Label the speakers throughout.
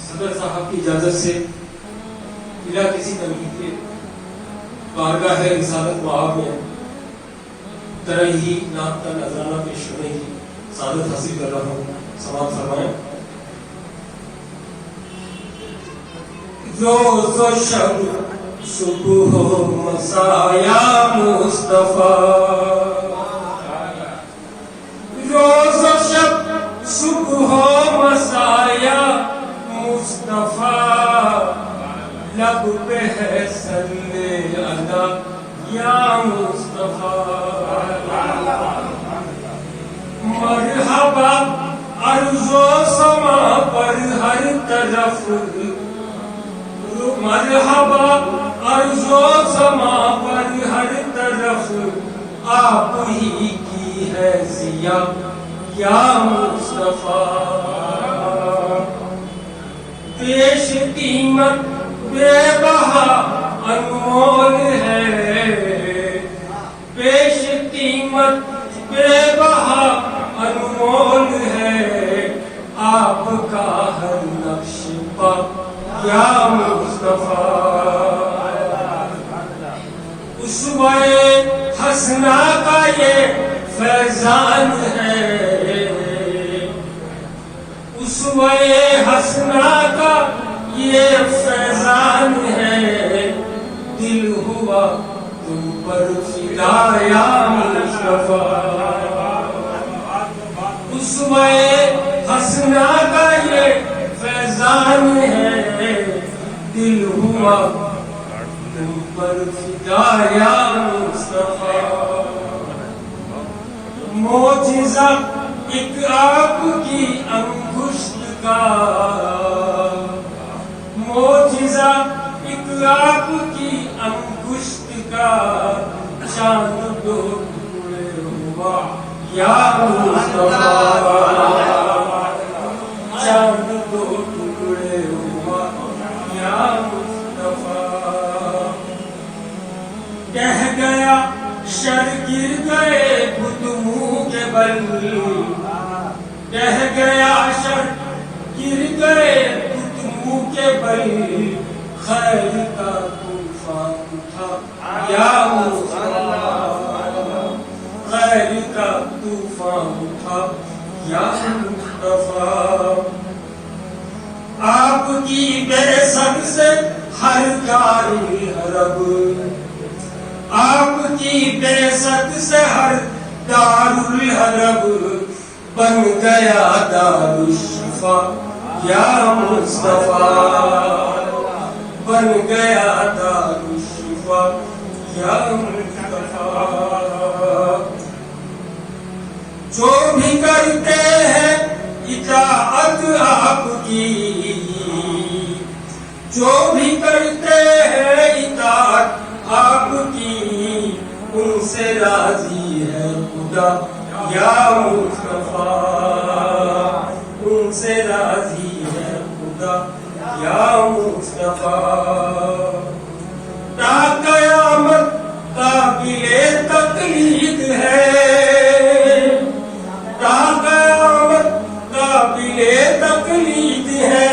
Speaker 1: صدر صاحب کی اجازت سے بلا کسی تنقید کے بارگاہ رسالت معاب میں ترہی نعت کا نذرانہ پیش کرنے کی سعادت حاصل کر رہا ہوں. سماعت فرمائیں. روز و شب صبح و مسا یا مصطفیٰ، روز و شب صبح و مسا یا مصطفیٰ، لب پہ ہے صلی اللہ یا مصطفیٰ. مرحبا ارض و سما پر ہر طرف، مرحبا ارض و سما پر ہر طرف، آپ ہی کی ہے ضیا یا مصطفیٰ. بیش قیمت بے بہا انمول ہے، بیش قیمت بے بہا انمول ہے، آپ کا ہر نقش پا یا مصطفیٰ. اسوہ حسنہ کا یہ فیضان ہے، اسوہ حسنہ کا یہ فیضان ہے، دل ہوا تم پر فدا یا مصطفیٰ. اسوہ حسنہ کا یہ فیضان ہے، دل ہوا تم پر فدا یا مصطفیٰ. معجزہ ایک آپ کی انگشت کا، معجزہ ایک آپ کی انگشت کا، چاند دو ٹکڑے ہوا یا مصطفیٰ چاند دو ٹکڑے ہوا یا مصطفیٰ کہہ گیا شر گر گئے بت منہ کے بل کہہ گیا شر گر گئے بت منہ کے بل خیر کا طوفان اٹھا یا مصطفیٰ خیر کا طوفان اٹھا یا مصطفیٰ آپ کی بے سب سے ہر کار حرب آپ کی بے ست سے ہر دار الحرب بن گیا دار الشفا یا مصطفیٰ بن گیا دار الشفا یا مصطفیٰ جو بھی کرتے ہیں اطاعت آپ کی جو بھی کرتے ہیں اطاعت آپ کی ان سے راضی ہے خدا یا مصطفیٰ ان سے راضی ہے خدا یا مصطفیٰ تا قیامت قابل تقلید ہے تا قیامت قابل تقلید ہے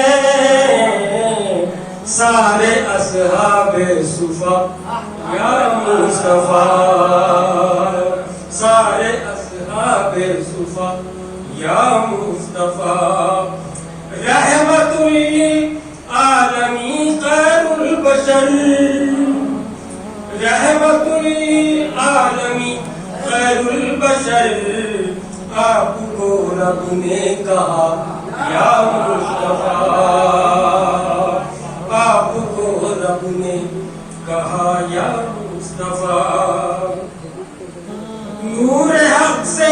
Speaker 1: سارے اصحاب صفا یا مصطفیٰ سارے اصحاب صفا یا مصطفیٰ رحمت للعالمین خیر البشر رحمت للعالمین خیر البشر آپ کو رب نے کہا یا مصطفیٰ آپ کو رب نے کہا یا مصطفیٰ نور حق سے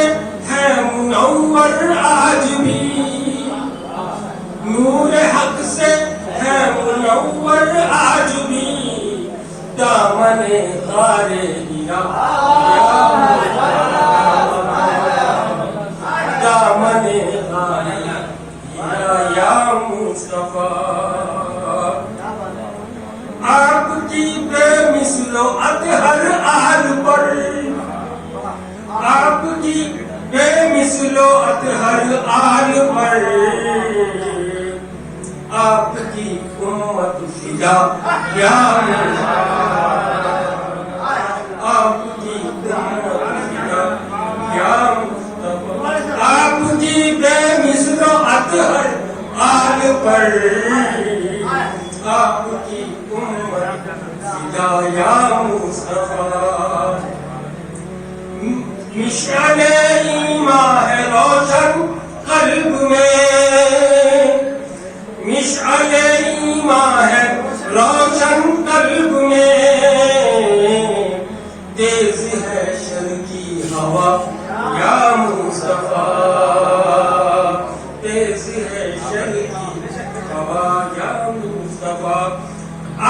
Speaker 1: ہے منور آج بھی نور حق سے ہے منور آج بھی دامن غار ہیرا یا دامن غار ہیرا یا مصطفیٰ آپ کی بے مثل و اطہر آل پر آپ کی بے مثل و اطہر آل پر آپ کی امت فدا یا آپ کی امت فدا یا آپ کی بے مثل و اطہر آل پر آپ کی امت فدا یا مصطفیٰ مشعل ایمان ہے روشن قلب میں مشعل ایمان ہے روشن قلب میں تیز ہے شر کی ہوا یا مصطفیٰ تیز ہے شر کی ہوا یا مصطفیٰ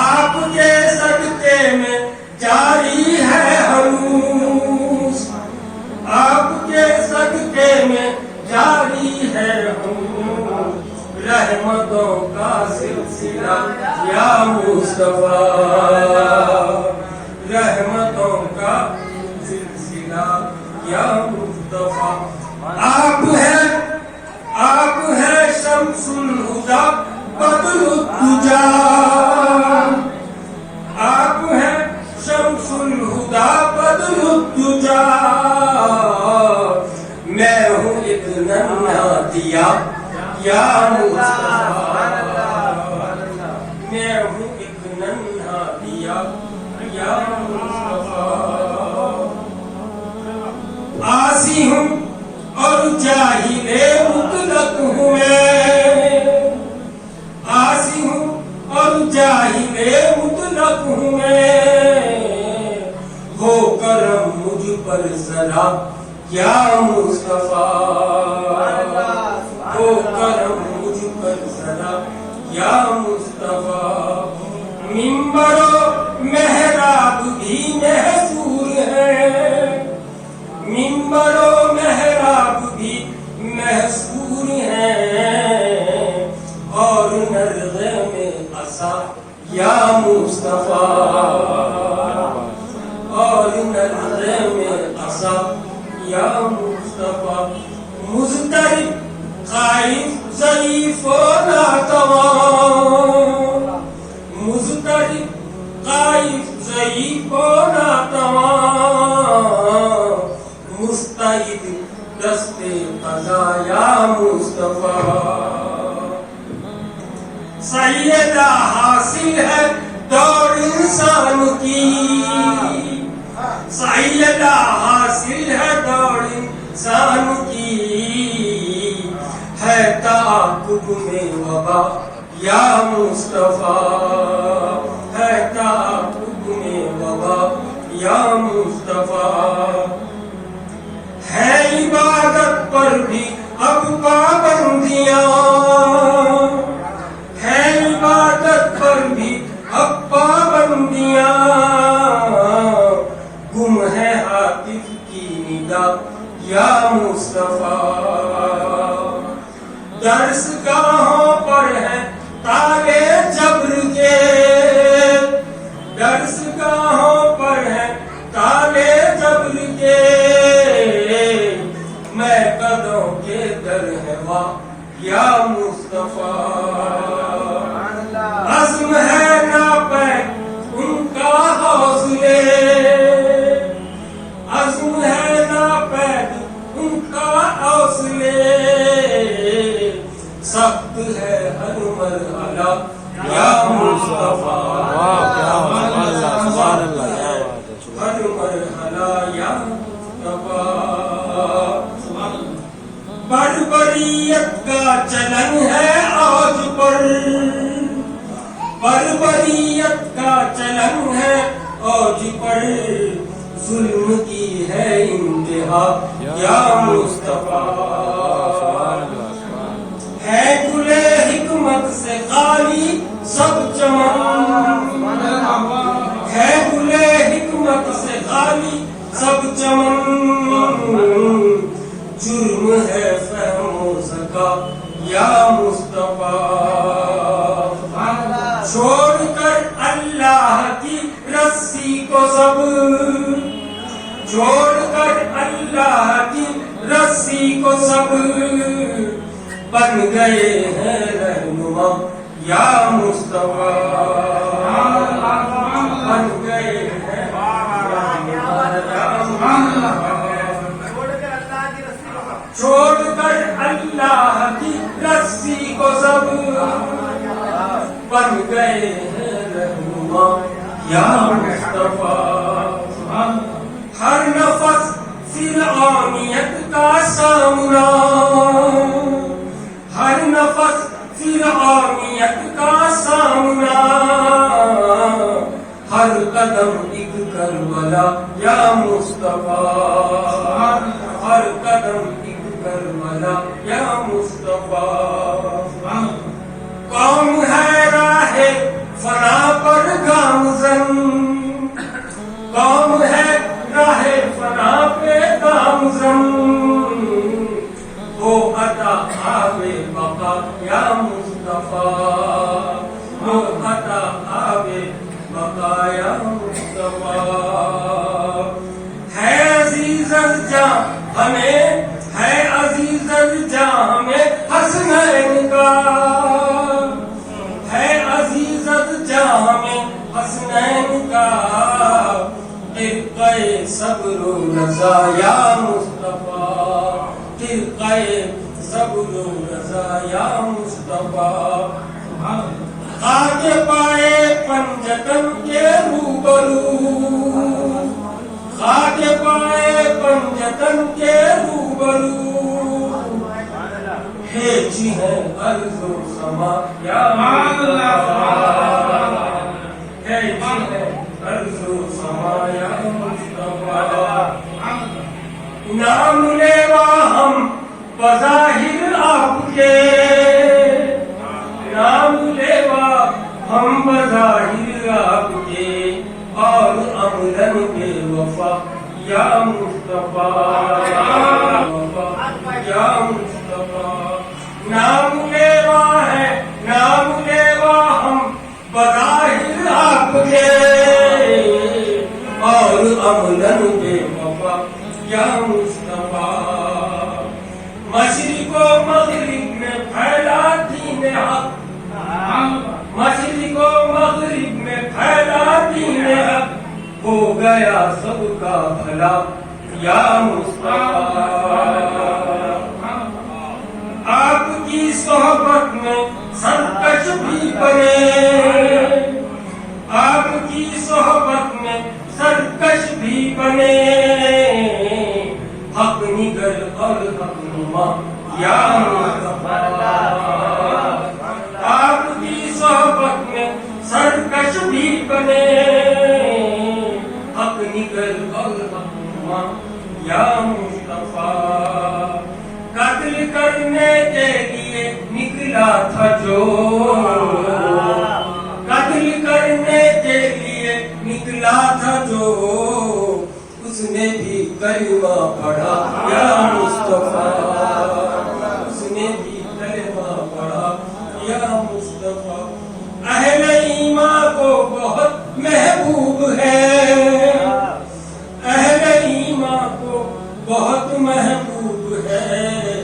Speaker 1: آپ کے صدقے میں جاری ہے ہنوز آپ کے صدقے میں جاری ہے ہنوز رحمتوں کا سلسلہ یا مصطفیٰ رحمتوں کا سلسلہ یا مصطفیٰ آپ ہے شمس الہدی بدر الدجا آپ ہے شمس الہدی بدر الدجا میں ہوں ایک ننھا دیا یا مصطفیٰ میں ہوں ایک ننھا دیا یا مصطفیٰ عاصی ہوں اور جاہل مطلق ہوں میں عاصی ہوں اور جاہل مطلق ہوں میں ہو کرم مجھ پر ذرا یا مصطفیٰ ہو کرم مجھ پر ذرا یا مصطفیٰ منبر و محراب بھی محفور ہے منبر و محراب یا مصطفیٰ، اور نظرے میں عصا یا مصطفیٰ، مضطرب خائف ضعیف و ناتوان، مضطرب خائف ضعیف و ناتوان، مستعد دست قضا یا مصطفیٰ، سیدہ حاصل ہے دوڑ انسان کی، سیدہ حاصل ہے دوڑ انسان کی، ہے تعاقب میں وبا یا مصطفیٰ، ہے تعاقب میں وبا یا مصطفیٰ، ہے عبادت پر بھی اب پابندیاں، ہے عبادت پر بھی اب پابندیاں، گم ہے ہاتف کی ندا یا مصطفیٰ، درس گاہوں پر ہے تالے جبر کے، درس گاہوں پر ہے تالے جبر کے، میں قدوں کے در ہے واہ یا مصطفیٰ، عزم ہے ناپید ان کا حوصلے، عزم ہے ناپید ان کا حوصلے، سخت ہے ہر مرحلہ یا مصطفیٰ، ہر مرحلہ یا مصطفیٰ، بربریت کا چلن ہے آج پر، بربریت کا چلن ہے آج پر، ظلم کی ہے انتہا یا مصطفیٰ، ہے گلے حکمت سے خالی سب چمن، ہے گلے حکمت سے خالی سب چمن، جرم ہے فہم و ذکا یا مصطفیٰ، چھوڑ کر اللہ کی رسی کو سب، چھوڑ کر اللہ کی رسی کو سب، بن گئے ہیں رہنما یا مصطفیٰ، بن گئے ہیں چھوڑ کر اللہ کی رسی کو سب، بن گئے ہیں رہنما یا مصطفیٰ، ہر نفس فرعونیت کا سامنا، ہر نفس فرعونیت کا سامنا، ہر قدم ایک کربلا یا مصطفیٰ، ہر قدم ایک کربلا یا مصطفیٰ، قوم ہے راہ فنا پر گامزن، قوم ہے راہ فنا پہ گامزن، وہ عطا آوے بقا یا مصطفیٰ، وہ عطا آوے بقا یا مصطفیٰ، ہے عزیز الجاں ہمیں، ہے عزیز الجاں ہمیں حسنین کا، ہے عزیز الجاں ہمیں حسنین کا، ترقے صبر و رضا یا مصطفیٰ، ترقے صبر و رضا یا مصطفیٰ، خاک پائے پنجتن کے روبرو، خاک پائے پنجتن کے روبرو، ہیچی ہے ارض و سما یا مصطفیٰ، ہیچی ہے ارض و سما یا مصطفیٰ، نام لیوا ہم بظاہر آپ کے، نام لیوا ہم بظاہر آپ کے، اور عملاً بے وفا یا مصطفیٰ، یا مصطفیٰ، نام لیوا ہے، نام لیوا ہم بظاہر دامن بے وفا یا مصطفیٰ مشرق و مغرب میں پھیلا دین حق مشرق و مغرب میں پھیلا دین حق ہو گیا سب کا بھلا یا مصطفیٰ آپ کی صحبت میں سرکش بھی بنے آپ کی صحبت میں سرکش بھی بنے حق نگر اور حق نما یا مصطفیٰ آپ کی صحبت میں سرکش بھی بنے حق نگر اور حق نما یا مصطفیٰ قتل کرنے کے لیے نکلا تھا جو قتل کرنے کے لیے نکلا تھا جو اس نے بھی کلمہ پڑھا یا مصطفیٰ اس نے بھی کلمہ پڑھا یا مصطفیٰ اہل ایمان کو بہت محبوب ہے اہل ایمان کو بہت محبوب ہے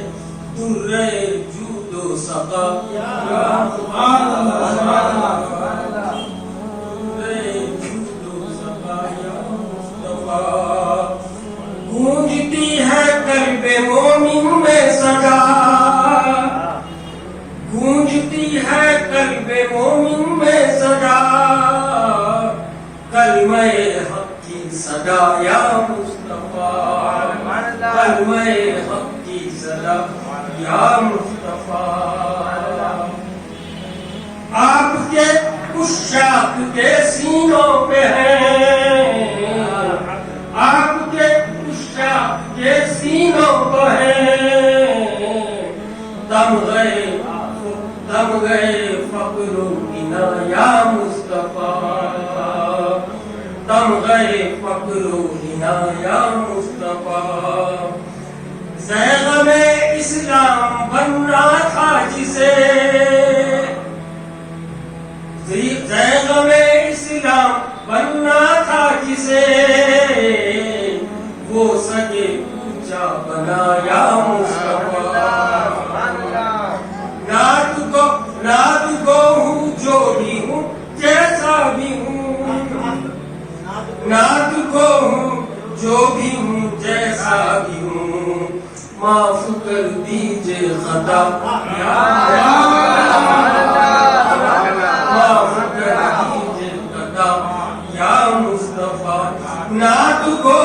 Speaker 1: درے جود و سقا یا درے جود و سقا یا مصطفیٰ گونجتی ہے قلب مومن میں صدا گونجتی ہے قلب مومن میں صدا کلمہ حق کی صدا یا مصطفیٰ کلمہ حق کی صدا یا مصطفیٰ آپ کے عشاق کے سینوں پہ ہے آپ کے عشاق کے سینوں پہ ہے دم گئے فقر و غنا یا مصطفیٰ دم گئے فقر و غنا یا مصطفیٰ زیغم اسلام بننا تھا جسے زیغم اسلام بننا تھا جسے وہ سگے اونچا بنا یا مصطفیٰ ناد کو ہوں جو بھی ہوں جیسا بھی ہوں ناد کو ہوں جو بھی ہوں جیسا بھی ہوں معاف کر دیجئے خطا معاف کر دیجئے خطا یا مصطفیٰ نعت کو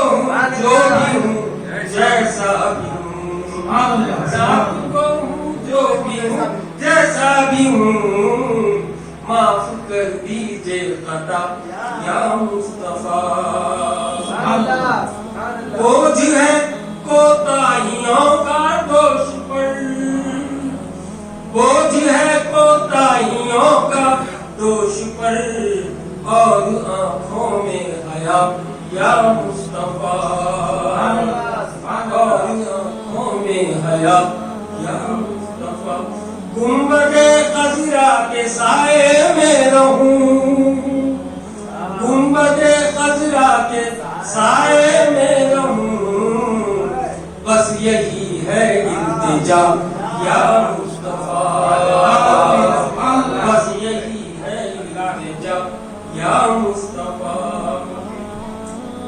Speaker 1: جو بھی ہوں جیسا بھی ہوں نعت کو جو بھی ہوں جیسا بھی ہوں معاف کر دیجئے خطا یا مصطفیٰ بوجھ ہے کوتاہیوں کا دوش پر بوجھ ہے کوتاہیوں کا دوش پر اور آنکھوں میں حیا یا مصطفیٰ اور آنکھوں میں حیا یا مصطفیٰ گنبد خضرا کے سائے میں رہوں گنبد خضرا کے سائے میں رہوں بس یہی ہے التجا یا مصطفیٰ بس یہی ہے التجا یا مصطفیٰ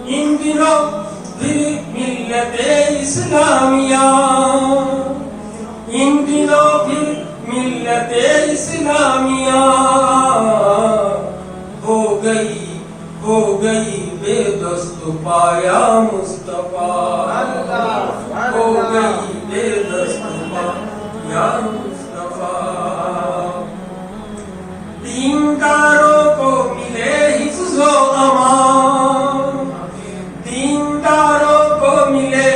Speaker 1: ان دنوں پھر ملت اسلامیہ ان دنوں پھر ملت اسلامیہ ہو گئی بے دست پایا مصطفیٰ ہو گئی بے دست پایا مصطفیٰ دینداروں کو ملے حفظ و امان دینداروں کو ملے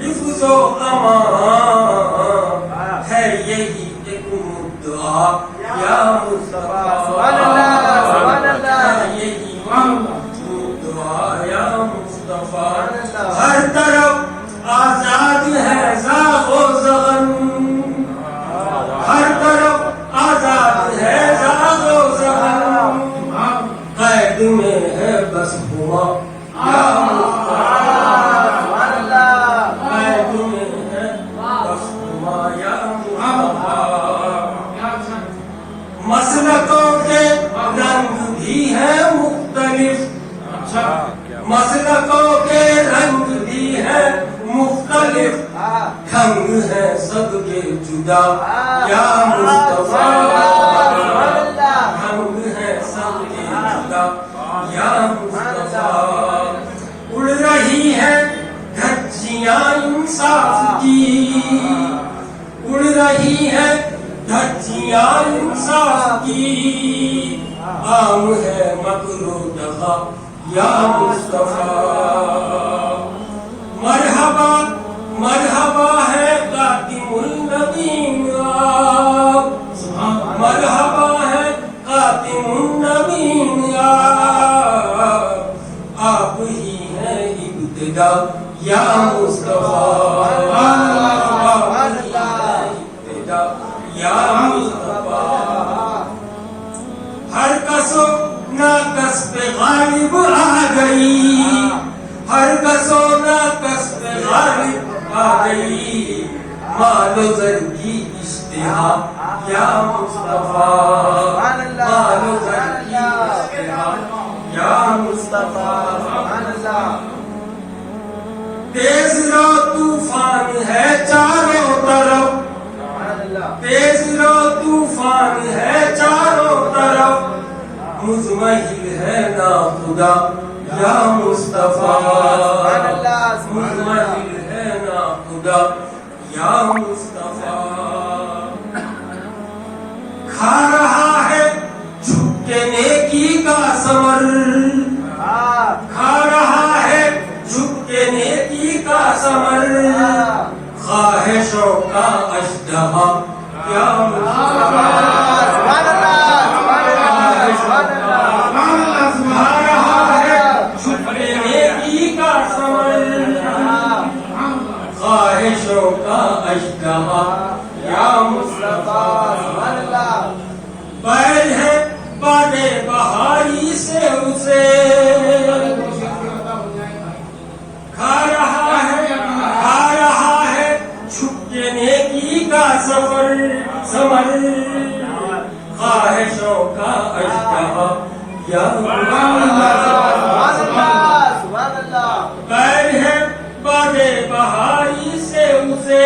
Speaker 1: حفظ و امان ہے یہی ایک مدعا یا مصطفیٰ ہر طرف آزاد ہے زاغ و زغن ہر طرف آزاد ہے زاغ و زغن قید میں ہے بس ہوا یا ڈھنگ ہے سب کے جدا یا مصطفیٰ ڈھنگ ہے سب کے جدا یا مصطفیٰ اڑ رہی ہے دھجیاں انصاف کی اڑ رہی ہے دھجیاں انصاف کی عام ہے مکر و دغا یا مصطفیٰ مرحبا مرحبا ہے قاتم النبیین آپ مرحبا ہے قاتم النبیین آپ ہی ہیں ابتدا یا مصطفیٰ آپ ہی ہیں ابتدا یا مصطفیٰ ہر کس و ناکس پہ غالب آ گئی ہر کس و ناکس پہ غالب آ گئی مال و زر کی اشتہا یا مصطفیٰ مال و زر کی اشتہا یا مصطفیٰ تیز رو طوفان ہے چاروں طرف تیز رو طوفان ہے چاروں طرف مزمحل ہے نا خدا یا مصطفیٰ مزمحل ہے نا خدا یا مصطفیٰ کھا رہا ہے جھک کے نیکی کا ثمر کھا رہا ہے جھک کے نیکی کا ثمر خواہشوں کا اشتہا یا مصطفیٰ خواہشوں کا اشتہا یا مصطفیٰ بیل ہے بادے بہاری سے اسے کھا رہا ہے چھپ کے نیکی کا سفر ثمر خواہشوں کا اشتہا یا بیل ہے بادے بہاری سے اسے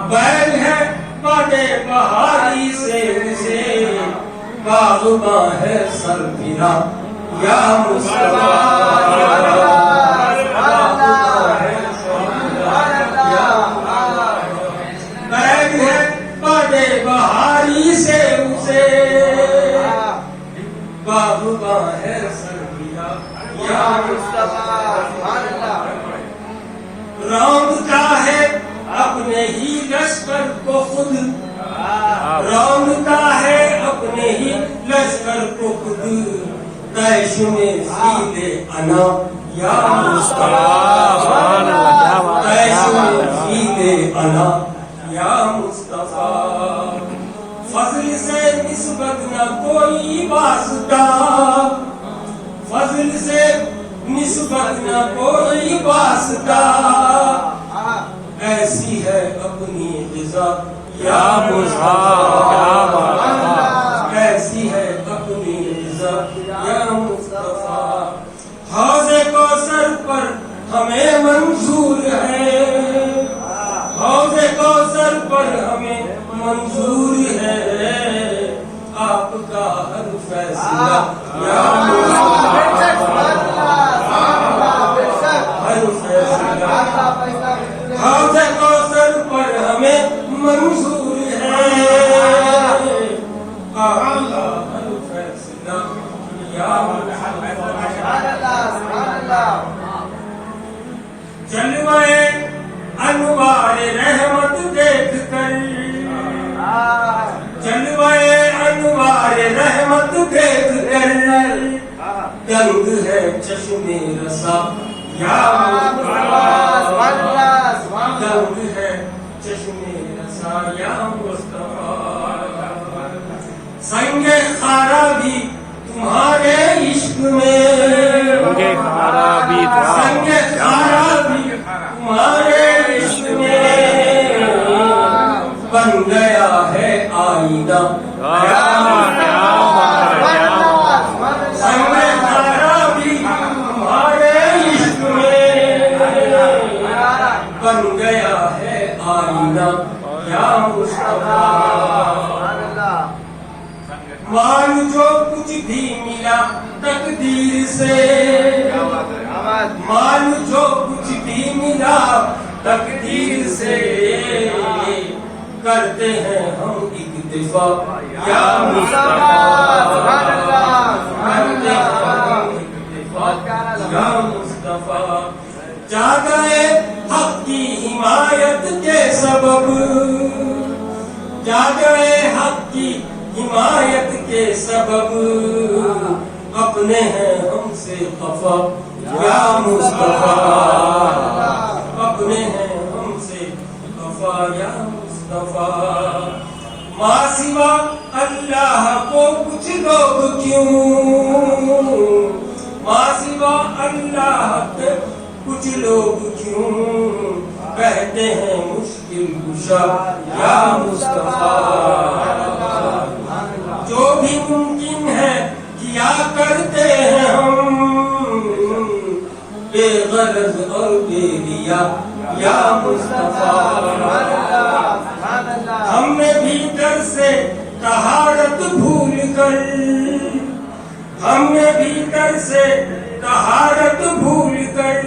Speaker 1: بیل ہے بادے بہاری سے اسے باغباں ہے سرفراں یا مصطفیٰ بیل ہے بادے بہاری سے اسے باغباں ہے سرفراں یا مصطفیٰ رونتا ہے اپنے ہی لشکر کو خود رونتا ہے اپنے ہی لشکر کو خود طیش میں فیل انا یا مصطفیٰ طیش میں فیل انا یا مصطفیٰ فضل سے نسبت نہ کوئی واسطہ فضل سے نسبت نہ کوئی واسطہ ایسی ہے اپنی غذا یا مصطفیٰ ایسی ہے اپنی غذا یا مصطفیٰ حوض کوثر پر ہمیں منظور ہے حوض کوثر پر ہمیں منظور ہے آپ کا ہر فیصلہ یا مصطفیٰ ہر فیصلہ حوض کوثر پر ہمیں منظور ہے آپ کا ہر فیصلہ یا جلوے انوار رحمت دیکھ کر جلوے انوار رحمت دیکھ کر دنگ ہے چشم رسا یا مصطفیٰ دنگ ہے چشم رسا یا مصطفیٰ سنگ خارا بھی تمہارے عشق میں سنگ خارا بھی تمہارے عشق میں بن گیا ہے آئینہ سنگ خارا بھی تمہارے عشق میں بن بن گیا ہے آئینہ یا مصطفیٰ. مان جو کچھ بھی ملا تقدیر سے، مان جو کچھ بھی ملا تقدیر سے، کرتے ہیں ہم اکتفا یا مصطفیٰ، کرتے ہیں ہم اکتفا یا مصطفیٰ. جا گئے حق کی حمایت کے سبب، جا گئے حق کی حمایت کے سبب، اپنے ہیں ہم سے خفا یا مصطفیٰ، اپنے ہیں ہم سے خفا یا مصطفیٰ. ماں سوا اللہ کو کچھ لوگ کیوں، ماں سوا اللہ کے کچھ لوگ کیوں، کہتے ہیں مشکل کشا یا مصطفیٰ. جو بھی ممکن ہے کیا کرتے ہیں ہم، بے غرض اور بے ریا یا مصطفیٰ. ہم نے بھی در سے طہارت بھول کر، ہم نے بھی در سے طہارت بھول کر،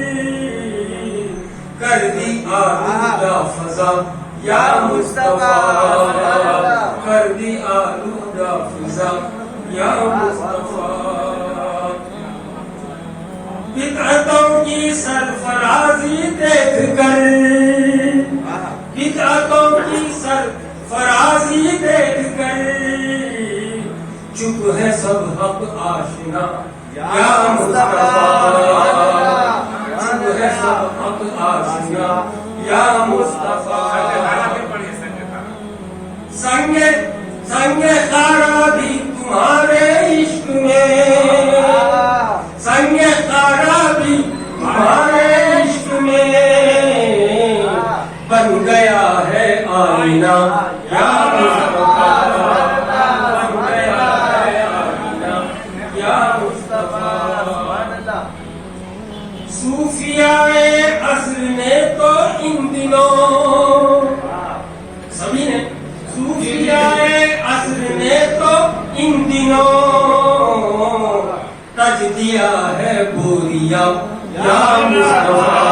Speaker 1: کر دی آلودہ فضا یا مصطفیٰ، کر دی آلودہ فضا یا مصطفیٰ. بدعتوں کی سرفرازی دیکھ کر، بدعتوں کی سرفرازی دیکھ کر، چپ ہے سب حق آشنا یا مصطفیٰ، چپ ہے سب حق آشنا یا مصطفیٰ. سنگ خارا بھی تمہارے عشق میں، سنگ خارا بھی تمہارے عشق میں، بن گیا ہے آئینہ یا مصطفیٰ، بن گیا ہے آئینہ یا مصطفیٰ. صوفیائے اصل نے تو ان دنوں، سبھی نے، صوفیائے اصل نے تو ان دنوں تج دیا ہے بوریا یا مصطفیٰ،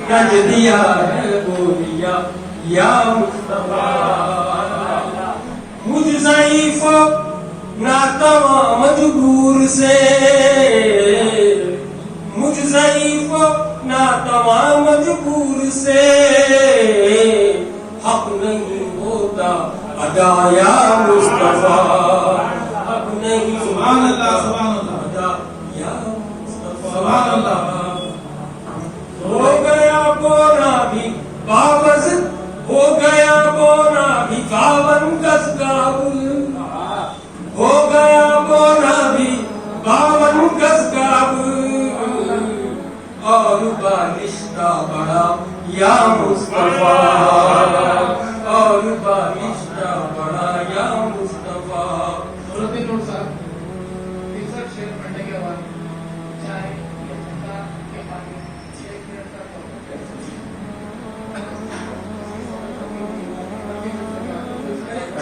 Speaker 1: تج دیا ہے بوریا یا مصطفیٰ. مجھ ضعیف و ناتواں مجبور سے، مجھ ضعیف و ناتواں مجبور سے، حق نہیں ہوتا ادا یا مصطفیٰ، حق نہیں ہوتا ادا یا مصطفیٰ. ہو گیا بونا بھی باوز، ہو گیا بونا بھی 52 گز گاؤں، ہو گیا بونا بھی 52 گز گاؤں، اور بالشتہ بڑا یا مصطفیٰ، اور بالشتہ بڑا یا مصطفیٰ.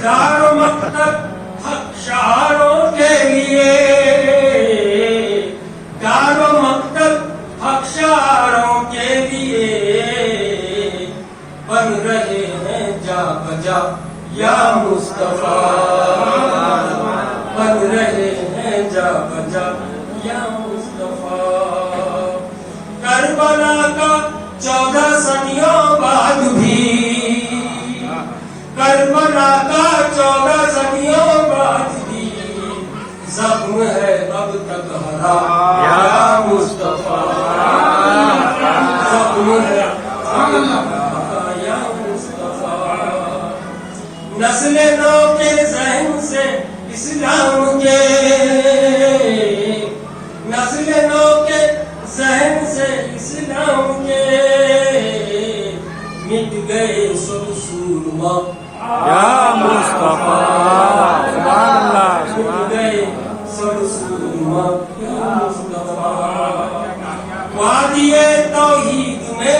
Speaker 1: دار مکتب حق شعاروں کے لیے، دار مکتب حق شعاروں کے لیے، بن رہے ہیں جا بجا یا مصطفیٰ، بن رہے ہیں جا بجا یا مصطفیٰ. کربلا کا 14 صدیوں بعد بھی، کربلا کا 14 صدیوں بعد بھی، زخم ہے اب تک ہرا یا مصطفیٰ، زخم ہے اب تک ہرا یا مصطفیٰ. نسل نو کے ذہن سے اسلام کے، نسل نو کے ذہن سے اسلام کے، مٹ گئے سب سورما
Speaker 2: یا مصطفیٰ. سبحان اللہ،
Speaker 1: مٹ گئے سب سورما یا مصطفیٰ. وادی توحید میں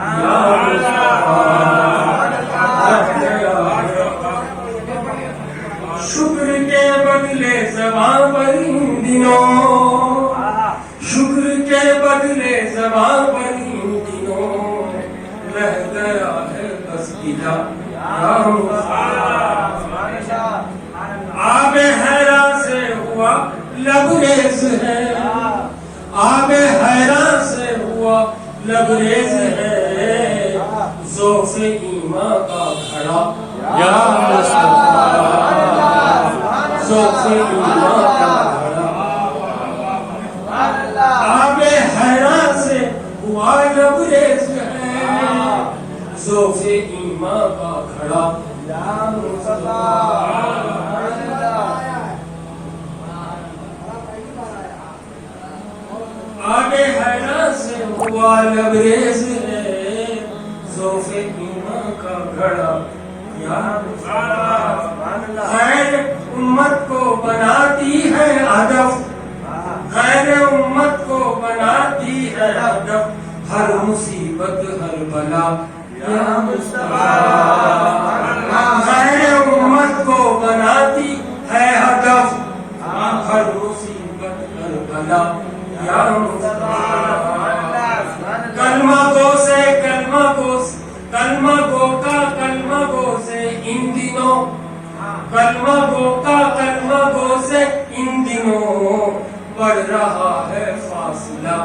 Speaker 1: یا شکر کے بدلے زبان پر ان دنوں، شکر کے بدلے زبان پر ان دنوں رہ گیا ہے بس گلا یا آب حیران سے ہوا لبریز ہے، آب حیران سے ہوا لبریز ہے، ذوق ایمان کا گھڑا
Speaker 2: یا مصطفیٰ،
Speaker 1: ذوق ایمان کا گھڑا آب حیران سے ہوا لبریز ہے، ذوق ایمان کا گھڑا یا آب حیران سے ہوا لبریز ہے، ذوق ایمان کا گھڑا یا خیر امت کو بناتی ہے ہدف، خیر امت کو بناتی ہے ہدف، ہر مصیبت ہر بلا یا مصطفیٰ، خیر امت کو بناتی ہے ہدف، ہر مصیبت ہر بلا یا مصطفیٰ، کلمہ گو سے کلمہ گو سے کلمہ گو کا کلمہ گو سے ان دنوں، کلمہ گو کا کلمہ گو سے ان دنوں بڑھ رہا ہے فاصلہ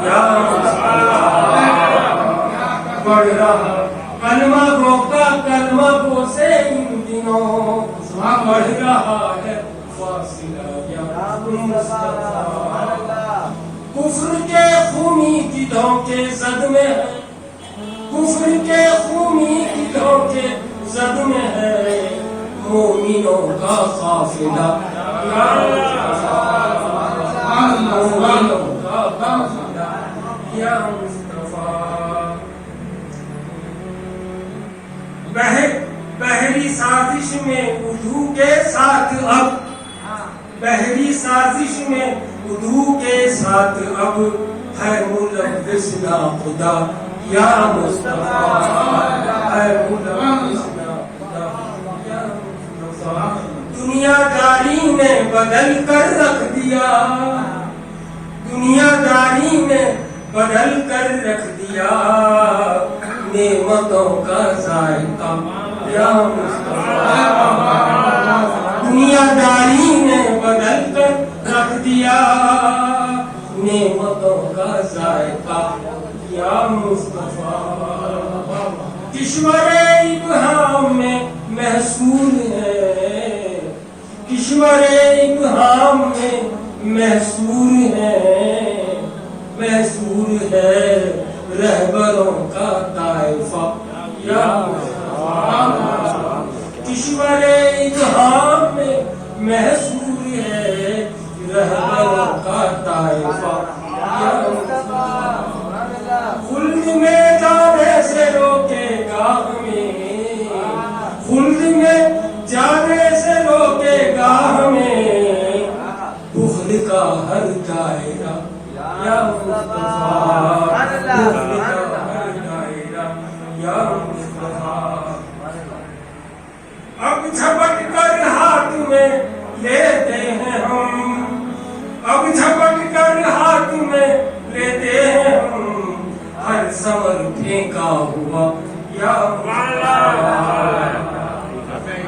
Speaker 1: یا مصطفیٰ، بڑھ رہا کلمہ گو کا کلمہ گو سے ان دنوں بڑھ رہا ہے فاصلہ یا مصطفیٰ، کفر کے خونی دلوں کے زد میں ہے، کفر کے خونی دلوں کے زد میں ہے، مومنوں کا قافلہ یا مصطفیٰ، مومنوں کا قافلہ یا مصطفیٰ، بحری سازش میں اردو کے ساتھ اب، بحری سازش میں اردو کے ساتھ اب ہے ملوث نا خدا یا مصطفیٰ، ہے ملوث نا خدا یا مصطفیٰ، دنیا داری نے بدل کر رکھ دیا، دنیا داری نے بدل کر رکھ دیا، نعمتوں کا ذائقہ یا مصطفیٰ، دنیا داری نے بدل کر رکھ دیا، نعمتوں کا ذائقہ یا مصطفیٰ، کشور ابہام میں محصول ہے، کشور ابہام میں محصول ہے، محصول ہے رہبروں کا طائفہ یا مصطفیٰ، کشور ابہام میں محصول ہے رہبروں کا طائفہ یا مصطفیٰ، خلد میں جانے سے روکے گا ہمیں، خلد میں جانے سے روکے گا ہمیں، بخل کا ہر دائرہ یا مصطفیٰ، بخل کا ہر دائرہ یا مصطفیٰ، اب جھپٹ کر ہاتھ میں لیتے ہیں ہم، اب جھپٹ کر ہاتھ میں لیتے ہیں ہم، ہر ثمر پھینکا ہوا یا مصطفیٰ،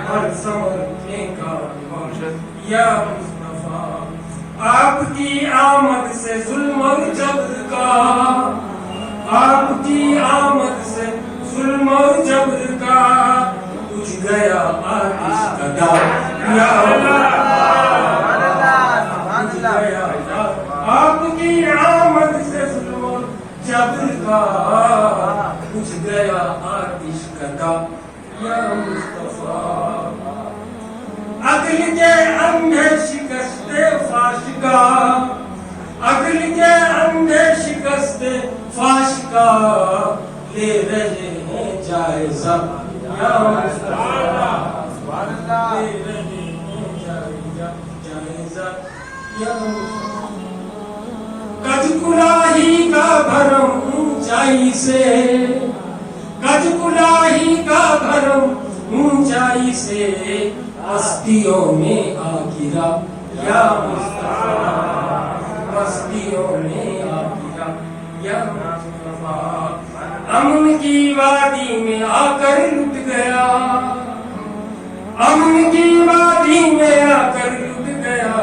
Speaker 1: ہر ثمر پھینکا ہوا یا مصطفیٰ، آپ کی آمد سے ظلم اور جبر کا، آپ کی آمد سے ظلم اور جبر کا بجھ گیا آتش کا داغ یا آپ کی آمد سے ظلم اور جبر کا بجھ گیا آتش کا داغ یا مصطفیٰ، عقل کے اندھے شکست فاش کا، عقل کے اندھے شکست فاش کا لے رہے ہیں جائزہ یا مصطفیٰ، لے رہے ہیں جائزہ یا مصطفیٰ، کج کلاہی کا بھرم اونچائی سے، اونچائی سے ہستیوں میں آ گرا یا مصطفیٰ، ہستیوں میں آ گرا یا مصطفیٰ، امن کی وادی میں آ کر لٹ گیا، امن کی وادی میں آ کر لٹ گیا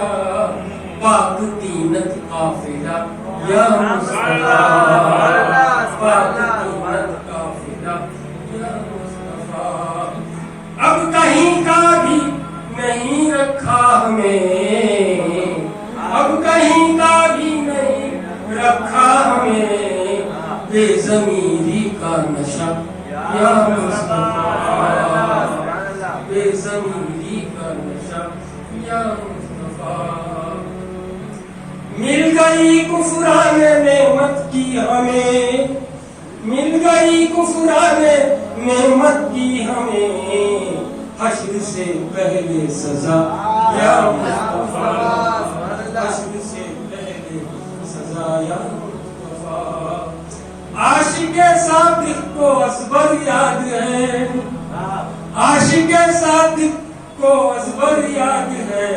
Speaker 1: پاک تینت قافلہ یا مصطفیٰ، پاک تینت قافلہ یا مصطفیٰ، اب کہیں کا بھی نہیں رکھا ہمیں، اب کہیں کا بھی نہیں رکھا ہمیں بے ضمیری کا نشہ یا مصطفیٰ، بے ضمیری کا نشہ یا مصطفیٰ، مل گئی کفران نعمت کی ہمیں، مل گئی کفران نعمت کی ہمیں حشر سے پہلے سزا یا مصطفیٰ، حشر سے پہلے سزا یا مصطفیٰ، عاشق صادق کو ازبر یاد ہے، عاشق صادق کو ازبر یاد ہے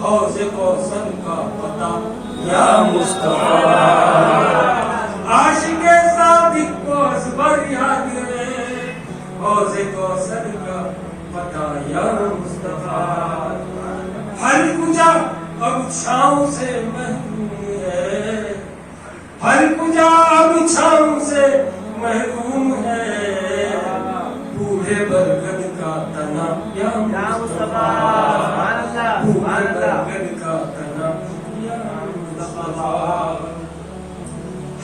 Speaker 1: حوض کوثر کا پتہ یا مصطفیٰ، عاشق صادق کو ازبر یاد ہے حوض کوثر کا پتہ یا مصطفیٰ، ہر کجا اب چھاؤں سے محروم ہے، ہر کجا اب چھاؤں سے محروم ہے بوڑھے برگد کا تنا یا مصطفیٰ، بوڑھے برگد کا تنا یا مصطفیٰ،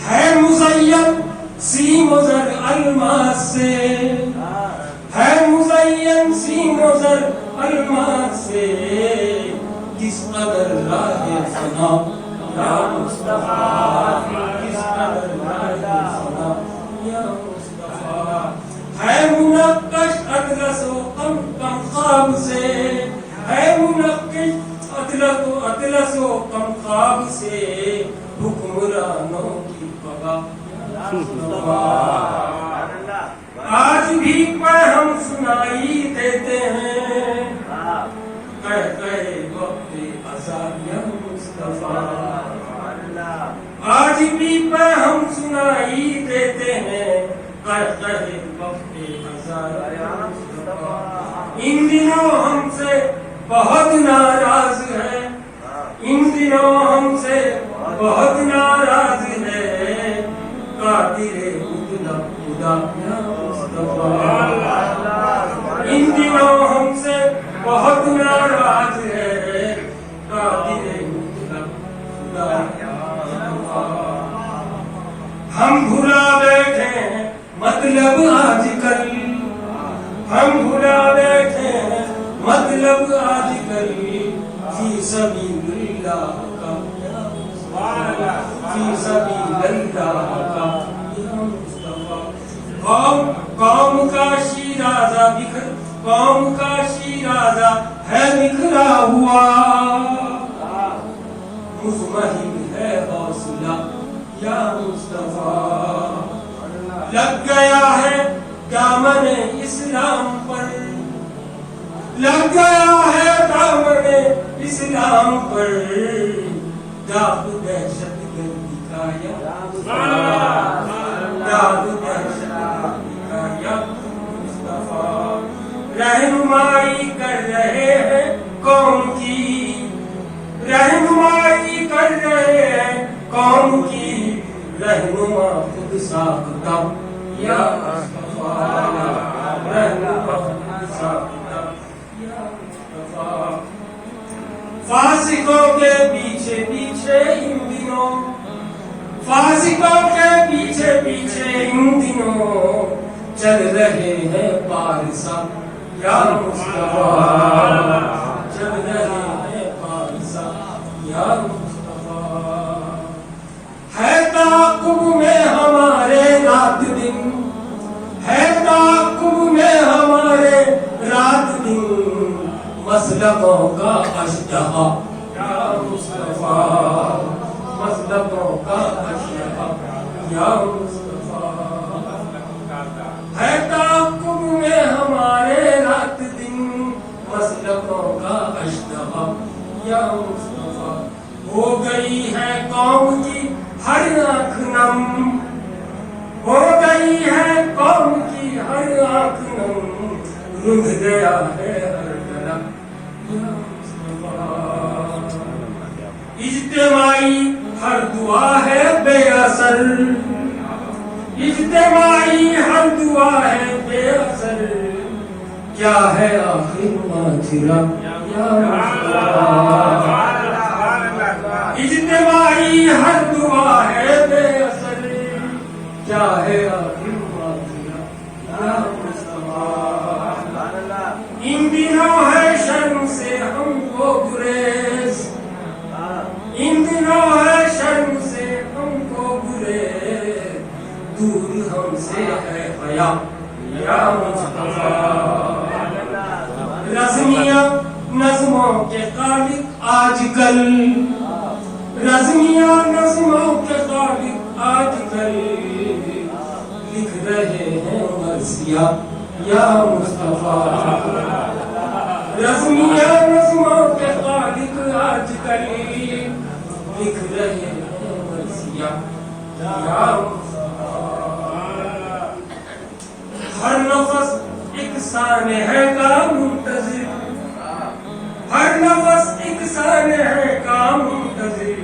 Speaker 1: ہے مزین سیم و زر الماس سے، ہے مزین سیم و زر الماس سے کس قدر راہ فنا یا مصطفیٰ، کس قدر راہ فنا یا مصطفیٰ، ہے منقش اطلس و قمقاب سے، ہے منقش اطلس و قمقاب سے حکمرانوں کی پگا آج بھی ہم سنائی دیتے ہیں کہے وقت عذاب یا مصطفیٰ، آج بھی ہم سنائی دیتے ہیں کہے وقت عذاب یا مصطفیٰ، ان دنوں ہم سے بہت ناراض ہے، ان دنوں ہم سے بہت ناراض ہے قادر مطلق خدا یا مصطفیٰ، ان دنوں ہم سے بہت ناراض ہے قادر مطلق خدا یا مصطفیٰ، ہم بھلا بیٹھے ہیں مطلب آج کل، ہم بھلا بیٹھے ہیں مطلب آج کل فی سبیل اللہ کا فی سبیل اللہ کا یا مصطفیٰ، قوم کا شیرازہ بکھر، قوم کا شیرازہ ہے بکھرا ہوا مزمحل ہے حوصلہ یا مصطفیٰ، لگ گیا ہے دامن اسلام پر، لگ گیا ہے دامن اسلام پر داغ دہشت گردی کا یا مصطفیٰ، داغ دہشت گردی کا یا مصطفیٰ، رہنمائی کر رہے ہیں قوم کی، رہنمائی کر رہے ہیں قوم کی رہنما خود ساختہ یا مصطفیٰ، رہنما خود ساختہ یا مصطفیٰ، فاسقوں کے پیچھے پیچھے ان دنوں، فاسقوں کے پیچھے پیچھے ان دنوں چل رہے ہیں پارسا یا مصطفیٰ، چل رہے ہیں پارسا یا مصطفیٰ، ہے تعاقب میں ہمارے رات دن، ہے تعاقب میں ہمارے رات دن مسلکوں کا اشتہا یا مصطفیٰ، مسلکوں کا اشتہا یا مصطفیٰ، ہے تعاقب میں ہمارے رات رنگ گیا ہے ہر گلا یا مصطفیٰ. اجتماعی ہر دعا ہے بے اثر، اجتماعی ہر دعا ہے بے اثر، کیا ہے آخر ماجرا یا مصطفیٰ. اجتماعی ہر دعا ہے بے اثر، کیا ہے آخر ماجرا یا مصطفیٰ. ان دنوں ہے شرم سے ہم کو گریز، ان دنوں ہے شرم سے ہم کو گریز، دور ہم سے ہے حیا یا مصطفیٰ. رزمیاں نظموں کے خالق آج کل، رزمیاں نظموں کے خالق آج کل، لکھ رہے ہیں مرثیہ یا مصطفیٰ. رزمیاں نظموں کے خالق آج کل، لکھ رہے ہیں مرثیہ یا مصطفیٰ. ہر نفس ایک سانے ہے کا منتظر، ہر نفس ایک سانے ہے کا منتظر،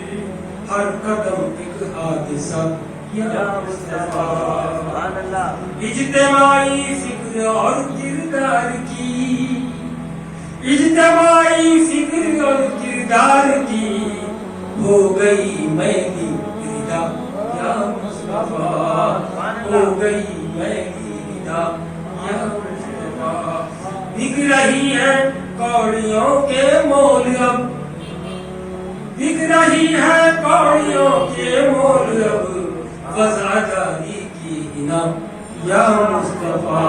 Speaker 1: ہر قدم ایک حادثہ یا مصطفیٰ. اجتماعی فکر اور کردار کی، اجتماعی فکر اور کردار کی، ہو گئی میری ردا یا مصطفیٰ. ہو گئی میری ردا یا مصطفیٰ. بک رہی ہے کوڑیوں کے مول اب، بک رہی ہے کوڑیوں کے مول اب، وزاداری کی ہنا یا مصطفیٰ.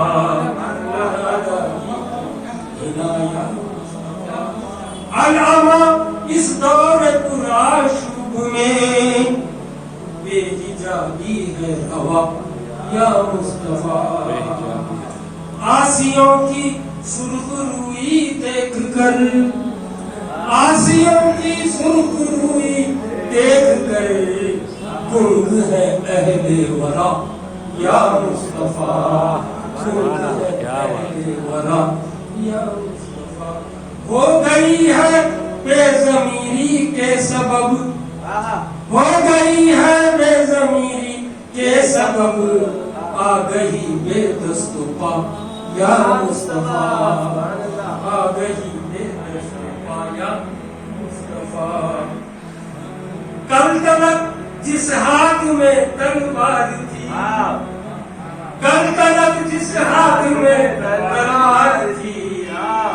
Speaker 1: وزاداری کی ہنا یا مصطفیٰ. علامہ اس دور پرآشوب میں بے حجابی ہے روا یا مصطفیٰ. آسیوں کی سرخ روئی دیکھ کر، آسیوں کی سرخ روئی دیکھ کر، گنگ ہے اہل ورا یا مصطفیٰ. گنگ ہے اہل ورا یا مصطفیٰ. ہو گئی ہے بے ضمیری کے سبب، ہو گئی ہے بے ضمیری کے سبب، آ گئی بے دست و پا یا مصطفیٰ. آ گئی بے دست و پا یا مصطفیٰ. کل تلک جس ہاتھ میں تلوار تھی، کل تلک جس ہاتھ میں تلوار تھی،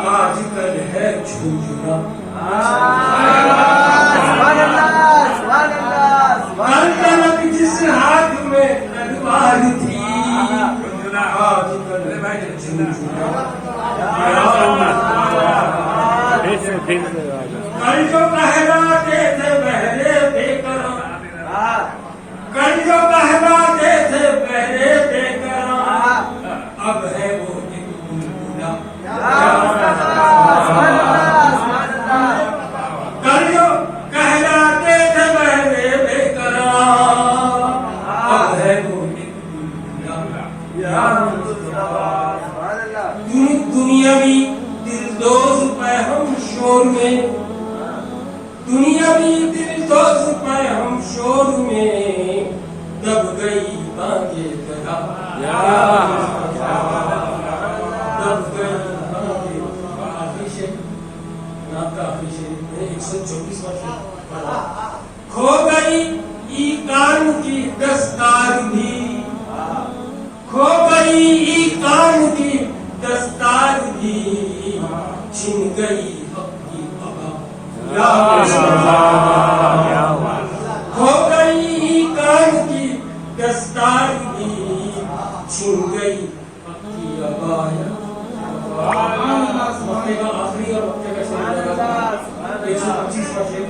Speaker 1: آج کل ہے جھنجھنا. کل تلک جس ہاتھ میں تلوار تھی، آج کل ہے جھنجھنا. کل جو کہلاتے تھے بہرے بے قرار، کل جو کہلاتے تھے بہرے بے قرار، اب ہے وہ ایک بلبلا. کل جو کہلاتے تھے بہرے بے قرار، اب ہے وہ ایک بلبلا یا مصطفیٰ. دنیاوی دل دوز پہ ہم شور میں، دنیاوی دل دوز پہ ہم شور میں، دب گئی بانگے درا یا مصطفیٰ. دب گئی بانگے درا. آخری شعر نام کا آخری شعر 124واں شعر پڑھا. کھو گئی ای کان کی دستار بھی، کھو گئی ای کان کی دستار بھی، چھن گئی حق کی آبا یا مصطفیٰ. کھو گئی ای کان کی دستار بھی، چھن گئی حق کی آبا یا مصطفیٰ. آخری اور وقت کا شعر 125واں شعر.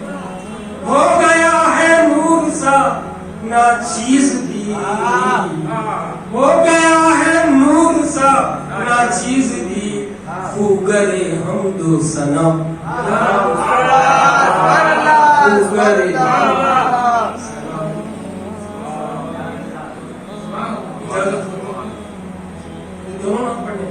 Speaker 1: ہو گیا ہے نور سا ناچیز بھی، ہو گیا ہے نور سا ناچیز بھی، خوگرے حمد و ثنا خوگرے دونوں نام پڑھنے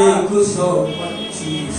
Speaker 1: 125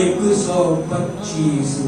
Speaker 1: 125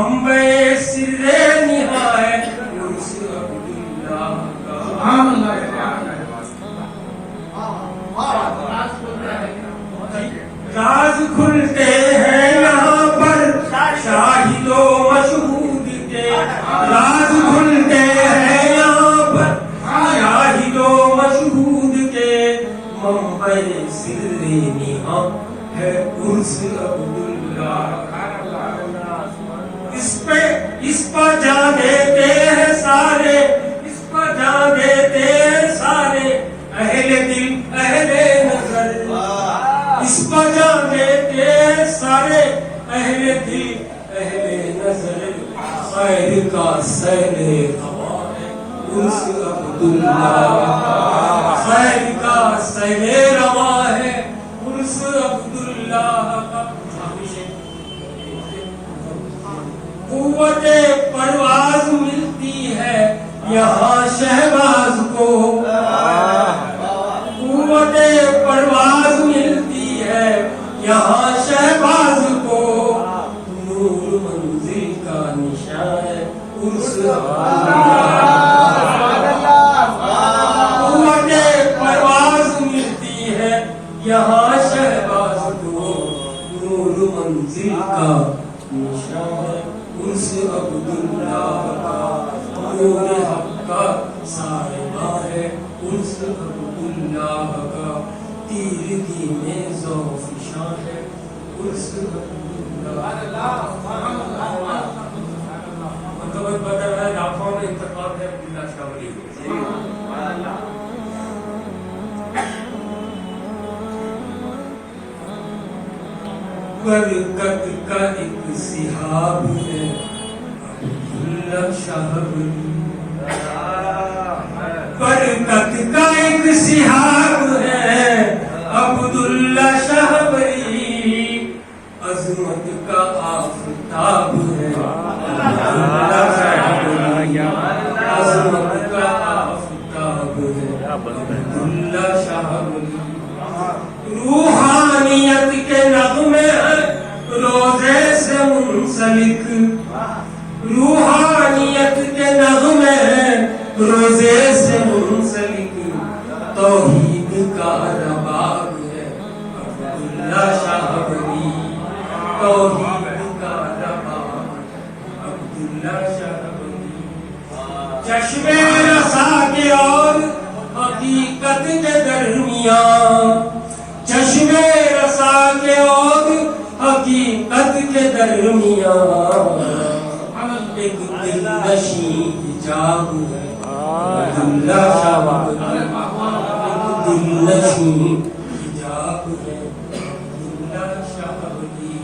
Speaker 1: منبع سر نہایت عرس عبداللہ کا راز کھلتے ہیں یہاں پر شاہد و مشہود کے راز کھلتے ہیں یہاں پر شاہد و مشہود کے منبع سر نہایت ہے عرس عبداللہ اس پر جان دیتے ہیں سارے اس پر جان دیتے ہیں سارے اہل دل اہل نظر اس پر جان دیتے ہیں سارے اہل دل اہل نظر خیر کا سیل ہوا ہے عرس عبداللہ خیر کا سیل روا ہے عرس عبداللہ کا قوت پرواز ملتی ہے یہاں شہباز کو قوت پرواز ملتی ہے یہاں شہباز کو نور منزل کا نشان ہے عرس قوت پرواز ملتی ہے یہاں شہباز کو نور منزل کا نشان ہے عرس عبداللہ کا نور حق کا سائبہ ہے عرس عبداللہ کا تیرگی میں ذوف شان ہے عرس عبداللہ مطلب بدر ہے لاکھوں میں انتقال ہے عبداللہ شاہ ولی برکت کا ایک سحاب ہے عبداللہ شاہ ولی برکت کا ایک سحاب ہے عبداللہ شاہ ولی عظمت کا آفتاب ہے عبداللہ شاہ ولی عظمت کا آفتاب ہے عبداللہ شاہ ولی روحانیت کے نغمے روزے سے منسلک روحانیت کے نغمے روزے سے منسلک توحید کا رباب ہے عبداللہ شاہ ولی توحید کا رباب عبداللہ شاہ ولی چشم رسا کے اور حقیقت کے درمیان چشم رسا کے اور حقیقت کے درمیان ایک دل نشین حجاب ہے عبداللہ شاہ ولی ایک دل نشین حجاب ہے عبداللہ شاہ ولی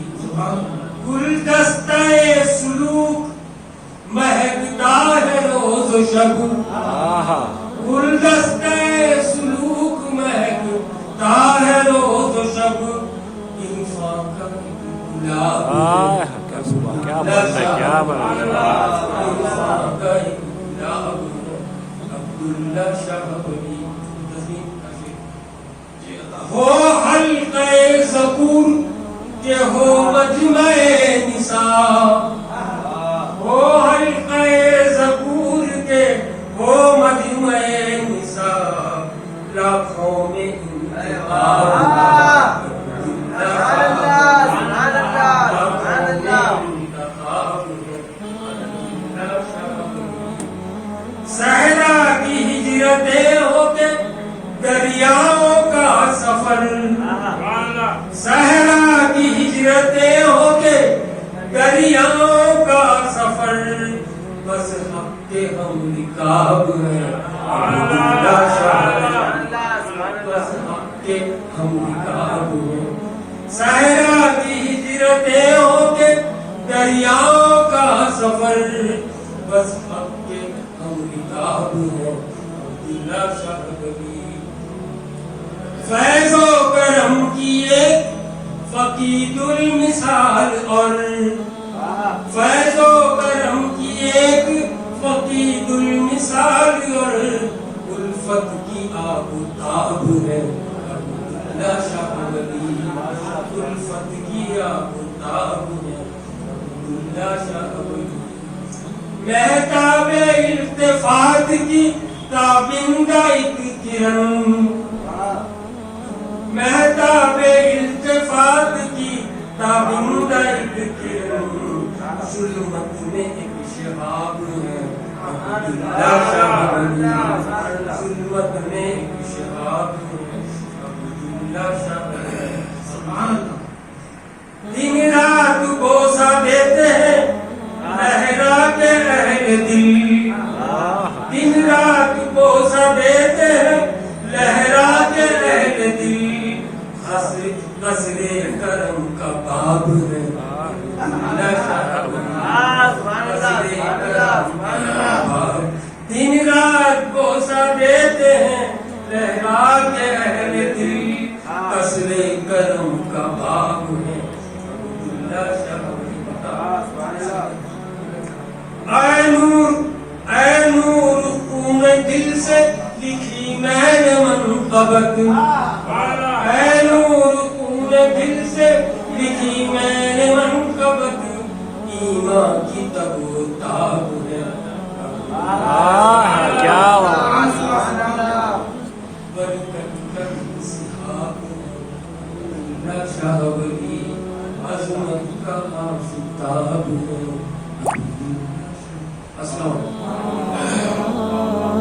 Speaker 1: گلدستہ سلوک مہکتا ہے روز و شب گلدستہ سلوک مہکتا ہے روز و شب انفاق کا گلاب
Speaker 2: کیا بات ہے کیا بات ہے
Speaker 1: عبداللہ شاہ ولی ہو حلقہ ذکور کہ ہو مجمع نساء ہو حلقہ ذکور کہ ہو مجمع نساء لاکھوں میں انتخاب صحرا کی ہجرتیں ہو کے دریاؤں کا سفر صحرا کی ہجرتیں ہو کے دریاؤں کا سفر بس حق کے ہم رکاب ہیں عبداللہ شاہ بس حق کے ہم رکاب ہیں صحرا کی ہجرتیں ہو کے دریاؤں کا سفر بس حق کے ہم رکاب ہیں عبداللہ شاہ ولی فیض و کرم کی ایک فقید المثال اور فیض و کرم کی ایک فقید المثال اور الفت کی آب و تاب ہے عبداللہ شاہ ولی الفت کی آب و تاب ہے عبداللہ شاہ ولی مہتاب التفات کی تابندہ ایک کرن مہتاب التفات کی تابندہ ایک کرن ظلمت میں ایک شہاب ہے عبداللہ شاہ ولی ظلمت میں ایک شہاب ہے عبداللہ شاہ ولی سبحان اللہ دن رات بوسہ دیتے ہیں لہرا کے اہل دل دن رات بوسہ دیتے ہیں لہرا کے اہل دل قصر کرم کا باب ہے دن رات بوسہ دیتے ہیں لہرا کے اہل دل قصر کرم کا باب ہے اے نور خون دل سے لکھی میں نے منقبت اے نور خون دل سے لکھی میں نے منقبت ایمان کی تب و تاب ہے
Speaker 2: کیا
Speaker 1: برکت صحاب شاہ ولی عظمت کا آفتاب ہے السلام علیکم